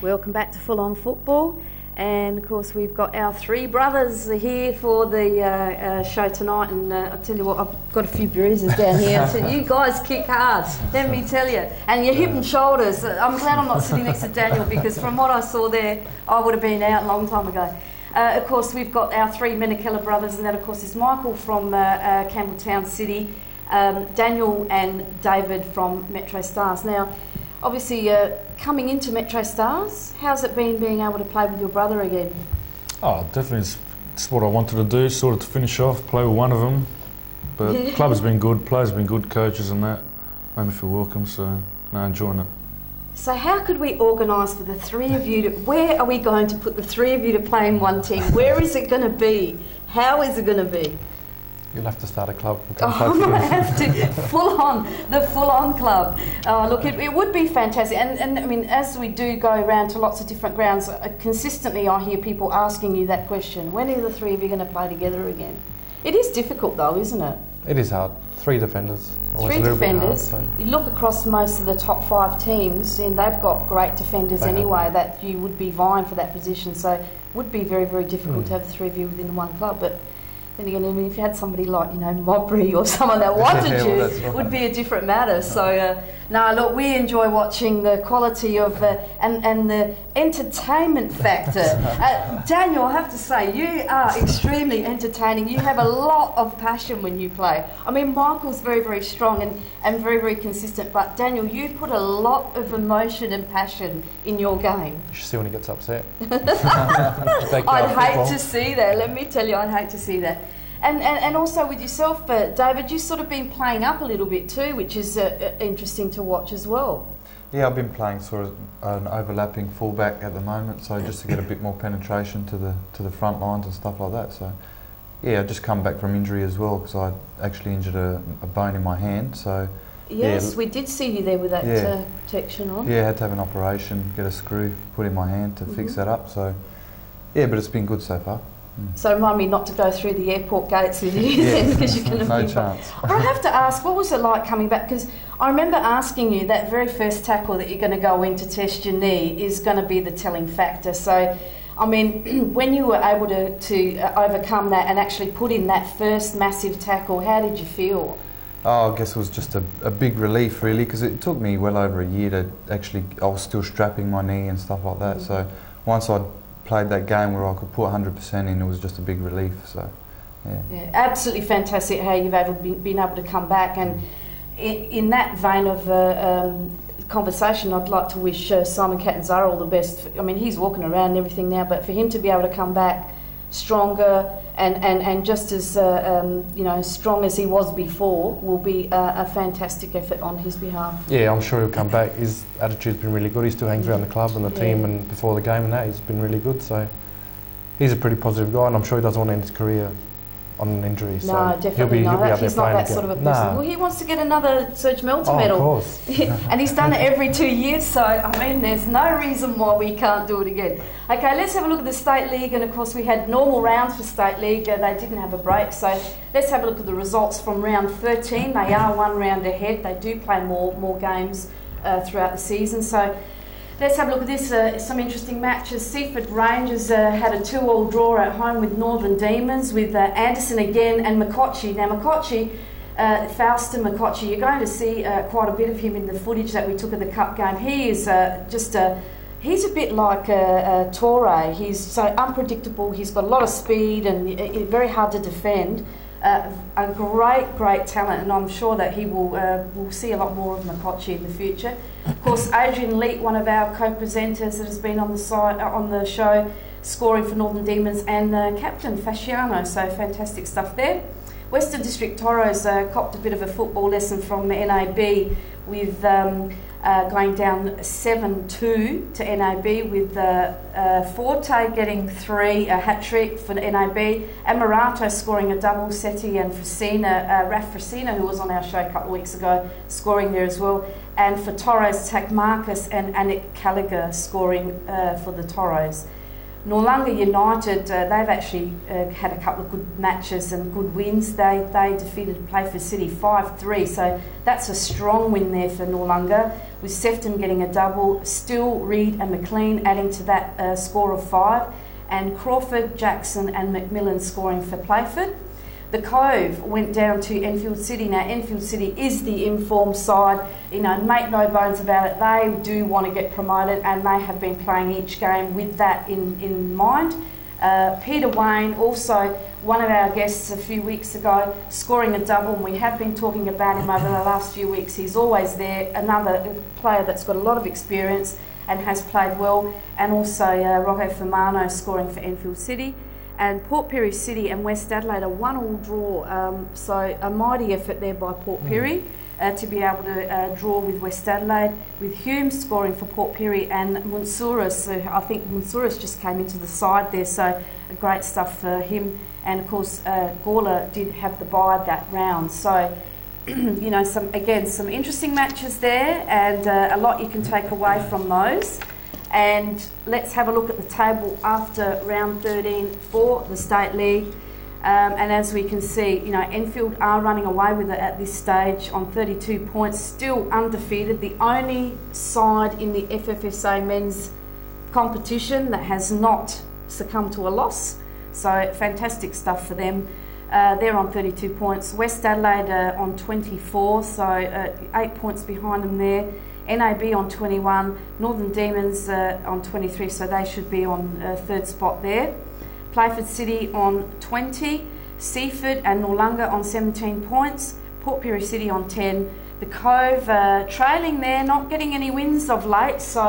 Welcome back to Full On Football, and of course we've got our three brothers here for the show tonight, and I tell you what, I've got a few bruises down here, so you guys kick hard, let me tell you, and your hip and shoulders. I'm glad I'm not sitting next to Daniel, because from what I saw there, I would have been out a long time ago. Of course we've got our three Menechella brothers, and that of course is Michael from Campbelltown City, Daniel and David from Metro Stars. Now, obviously, coming into Metro Stars, how's it been being able to play with your brother again? Oh, definitely. It's what I wanted to do, sort of to finish off, play with one of them. But the club has been good, players have been good, coaches and that. Made me feel welcome, so no, enjoying it. So how could we organise for the three of you to, where are we going to put the three of you to play in one team? Where is it going to be? How is it going to be? You'll have to start a club. I might have to. The full-on club. Look, it would be fantastic. And I mean, as we do go around to lots of different grounds, consistently I hear people asking you that question. When are the three of you going to play together again? It is difficult though, isn't it? It is hard. Three defenders. Three defenders. Hard, so. You look across most of the top five teams and they've got great defenders anyway, that you would be vying for that position. So it would be very, very difficult to have the three of you within one club. But then again, I mean, if you had somebody like, you know, Mowbray or someone that wanted you, it would be a different matter. So, no, look, we enjoy watching the quality of and the entertainment factor. Daniel, I have to say, you are extremely entertaining. You have a lot of passion when you play. I mean, Michael's very, very strong and very, very consistent, but Daniel, you put a lot of emotion and passion in your game. You should see when he gets upset. I'd hate to see that, let me tell you, I'd hate to see that. And also with yourself, David, you've sort of been playing up a little bit too, which is interesting to watch as well. Yeah, I've been playing sort of an overlapping fullback at the moment, so just to get a bit more penetration to the front lines and stuff like that. So yeah, I just come back from injury as well, because I actually injured a bone in my hand. So yes, yeah, we did see you there with that protection on. Yeah, I had to have an operation, get a screw put in my hand to fix that up. So yeah, but it's been good so far. So remind me not to go through the airport gates with you then, because you can no chance. But I have to ask, what was it like coming back? Because I remember asking you that very first tackle that you're going to go in to test your knee is going to be the telling factor. So, I mean, when you were able to overcome that and actually put in that first massive tackle, how did you feel? Oh, I guess it was just a big relief really, because it took me well over a year to actually, I was still strapping my knee and stuff like that. So once I'd played that game where I could put 100% in, it was just a big relief. So yeah, absolutely fantastic how you've been able to come back. And in that vein of conversation, I'd like to wish Simon Catanzaro all the best. I mean, he's walking around and everything now, but for him to be able to come back stronger and just as you know, strong as he was before will be a fantastic effort on his behalf. Yeah, I'm sure he'll come back. His attitude's been really good. He still hangs around the club and the team, and before the game and that, he's been really good. So he's a pretty positive guy, and I'm sure he doesn't want to end his career on an injury. No, so definitely not. He's not that sort of a person. Nah. Well, he wants to get another Serge Melter medal. Of course. And he's done it every 2 years, so I mean, there's no reason why we can't do it again. Okay, let's have a look at the State League, and of course we had normal rounds for State League. They didn't have a break, so let's have a look at the results from round 13. They are one round ahead. They do play more games throughout the season, so let's have a look at this. Some interesting matches. Seaford Rangers had a 2-2 draw at home with Northern Demons, with Anderson again and McCotchie. Now McCotchie, Falston McCotchie, you're going to see quite a bit of him in the footage that we took of the Cup game. He is he's a bit like Torre. He's so unpredictable. He's got a lot of speed and very hard to defend. A great talent, and I'm sure that he will see a lot more of McCotchie in the future. Of course, Adrian Leet, one of our co-presenters that has been on the show, scoring for Northern Demons, and Captain Fasciano, so fantastic stuff there. Western District Toros copped a bit of a football lesson from NAB with going down 7-2 to NAB, with Forte getting a hat-trick for NAB, and Marato scoring a double, Seti and Raf Frasina, who was on our show a couple of weeks ago, scoring there as well. And for Toros, Tak Marcus and Anik Callagher scoring for the Toros. Noarlunga United, they've actually had a couple of good matches and good wins. They defeated Playford City 5-3, so that's a strong win there for Noarlunga, with Sefton getting a double, Still, Reid and McLean adding to that score of 5, and Crawford, Jackson and McMillan scoring for Playford. The Cove went down to Enfield City. Now, Enfield City is the informed side. You know, make no bones about it. They do want to get promoted, and they have been playing each game with that in mind. Peter Wayne, also one of our guests a few weeks ago, scoring a double, and we have been talking about him over the last few weeks. He's always there. Another player that's got a lot of experience and has played well. And also Rocco Firmano scoring for Enfield City. And Port Pirie City and West Adelaide a 1-1 draw, so a mighty effort there by Port Pirie to be able to draw with West Adelaide, with Hume scoring for Port Pirie and Munsouris. I think Munsouris just came into the side there, so great stuff for him. And of course, Gawler did have the bye that round. So, you know, some interesting matches there, and a lot you can take away from those. And let's have a look at the table after round 13 for the State League. And as we can see, you know, Enfield are running away with it at this stage on 32 points, still undefeated. The only side in the FFSA men's competition that has not succumbed to a loss. So fantastic stuff for them. They're on 32 points. West Adelaide on 24, so 8 points behind them there. NAB on 21, Northern Demons on 23, so they should be on third spot there. Playford City on 20, Seaford and Noarlunga on 17 points, Port Pirie City on 10. The Cove trailing there, not getting any wins of late, so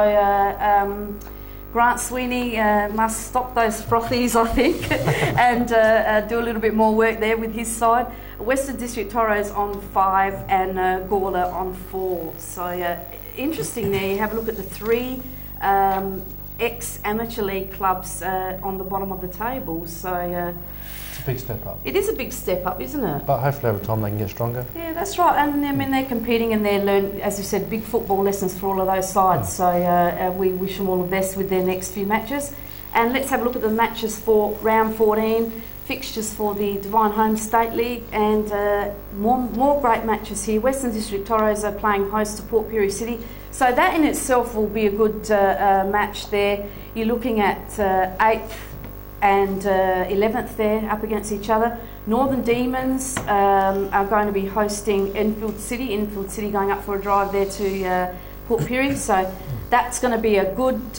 Grant Sweeney must stop those frothies, I think, and do a little bit more work there with his side. Western District Toros on 5 and Gawler on 4. So interesting there. You have a look at the 3 ex-amateur league clubs on the bottom of the table. So it's a big step up. It is a big step up, isn't it? But hopefully over time they can get stronger. Yeah, that's right. And I mean, they're competing and they're learning, as you said, big football lessons for all of those sides. So we wish them all the best with their next few matches. And let's have a look at the matches for round 14. Fixtures for the Divine Home State League, and more great matches here. Western District Toros are playing host to Port Pirie City, so that in itself will be a good match there. You're looking at 8th and 11th there up against each other. Northern Demons are going to be hosting Enfield City. Enfield City going up for a drive there to Port Pirie, so that's going to be a good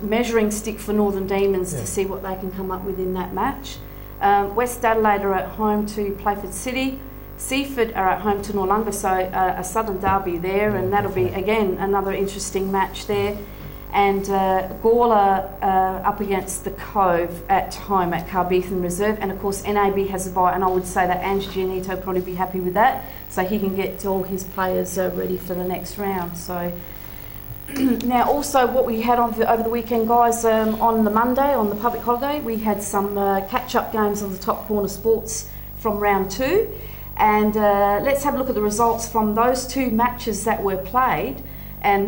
measuring stick for Northern Demons to see what they can come up with in that match. West Adelaide are at home to Playford City. Seaford are at home to Noarlunga, so a southern derby there, and that'll be again another interesting match there. And Gawler up against the Cove at home at Carbeethan Reserve, and of course NAB has a bye, and I would say that Ange Giannito will probably be happy with that, so he can get all his players ready for the next round. So now also what we had on over the weekend, guys, on the Monday, on the public holiday, we had some catch-up games on the Top Corner Sports from round 2, and let's have a look at the results from those 2 matches that were played, and that